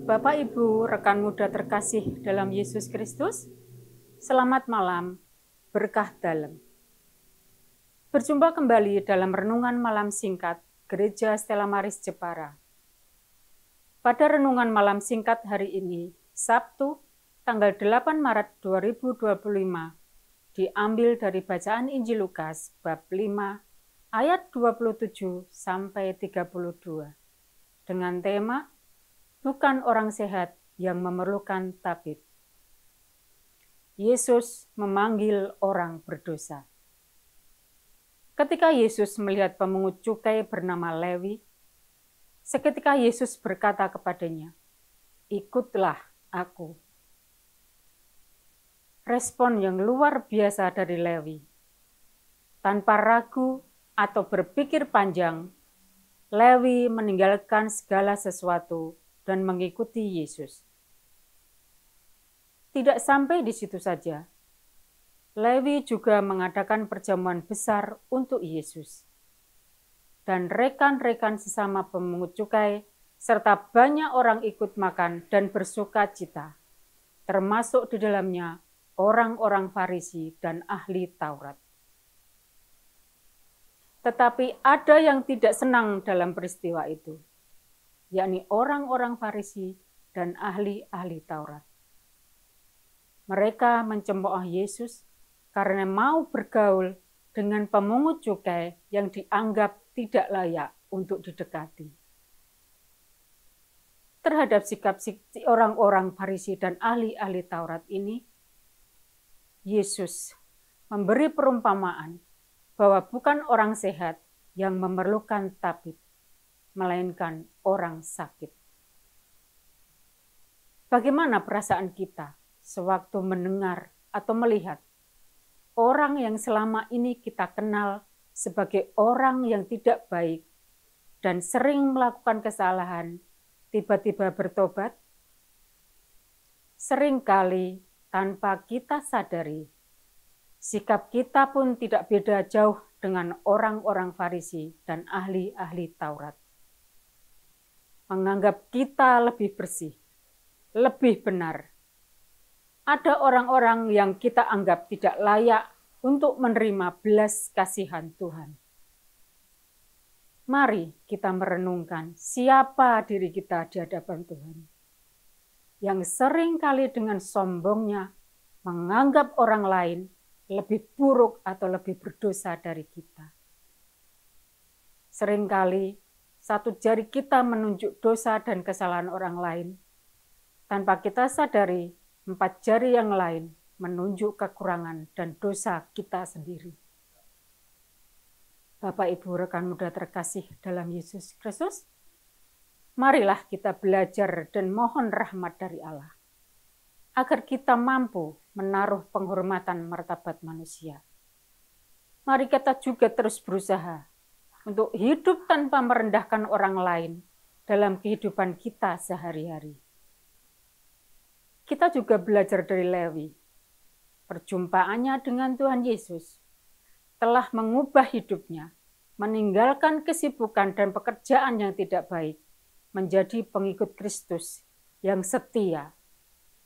Bapak, Ibu, rekan muda terkasih dalam Yesus Kristus, selamat malam, berkah dalam. Berjumpa kembali dalam renungan malam singkat Gereja Stella Maris Jepara. Pada renungan malam singkat hari ini, Sabtu, tanggal 8 Maret 2025, diambil dari bacaan Injil Lukas bab 5 ayat 27 sampai 32 dengan tema bukan orang sehat yang memerlukan tabib. Yesus memanggil orang berdosa. Ketika Yesus melihat pemungut cukai bernama Lewi, seketika Yesus berkata kepadanya, "Ikutlah aku." Respon yang luar biasa dari Lewi. Tanpa ragu atau berpikir panjang, Lewi meninggalkan segala sesuatu dan mengikuti Yesus. Tidak sampai di situ saja, Lewi juga mengadakan perjamuan besar untuk Yesus. Dan rekan-rekan sesama pemungut cukai serta banyak orang ikut makan dan bersuka cita, termasuk di dalamnya orang-orang Farisi dan ahli Taurat. Tetapi ada yang tidak senang dalam peristiwa itu, yakni orang-orang Farisi dan ahli-ahli Taurat. Mereka mencemooh Yesus karena mau bergaul dengan pemungut cukai yang dianggap tidak layak untuk didekati. Terhadap sikap orang-orang Farisi dan ahli-ahli Taurat ini, Yesus memberi perumpamaan bahwa bukan orang sehat yang memerlukan tabib, melainkan orang sakit. Bagaimana perasaan kita sewaktu mendengar atau melihat orang yang selama ini kita kenal sebagai orang yang tidak baik dan sering melakukan kesalahan, tiba-tiba bertobat? Seringkali tanpa kita sadari, sikap kita pun tidak beda jauh dengan orang-orang Farisi dan ahli-ahli Taurat. Menganggap kita lebih bersih, lebih benar. Ada orang-orang yang kita anggap tidak layak untuk menerima belas kasihan Tuhan. Mari kita merenungkan siapa diri kita di hadapan Tuhan, yang seringkali dengan sombongnya menganggap orang lain lebih buruk atau lebih berdosa dari kita. Seringkali satu jari kita menunjuk dosa dan kesalahan orang lain, tanpa kita sadari 4 jari yang lain menunjuk kekurangan dan dosa kita sendiri. Bapak, Ibu, rekan muda terkasih dalam Yesus Kristus, marilah kita belajar dan mohon rahmat dari Allah, agar kita mampu menaruh penghormatan martabat manusia. Mari kita juga terus berusaha untuk hidup tanpa merendahkan orang lain dalam kehidupan kita sehari-hari. Kita juga belajar dari Lewi. Perjumpaannya dengan Tuhan Yesus telah mengubah hidupnya, meninggalkan kesibukan dan pekerjaan yang tidak baik, menjadi pengikut Kristus yang setia,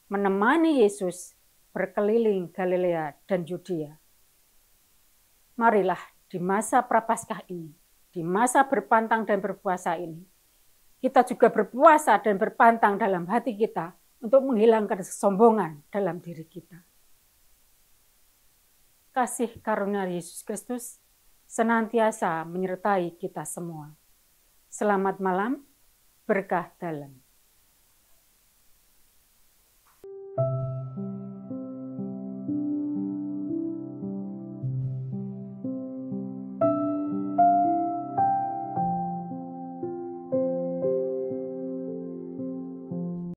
menemani Yesus berkeliling Galilea dan Yudea. Marilah di masa Prapaskah ini, di masa berpantang dan berpuasa ini, kita juga berpuasa dan berpantang dalam hati kita untuk menghilangkan kesombongan dalam diri kita. Kasih karunia Yesus Kristus senantiasa menyertai kita semua. Selamat malam, berkah dalam.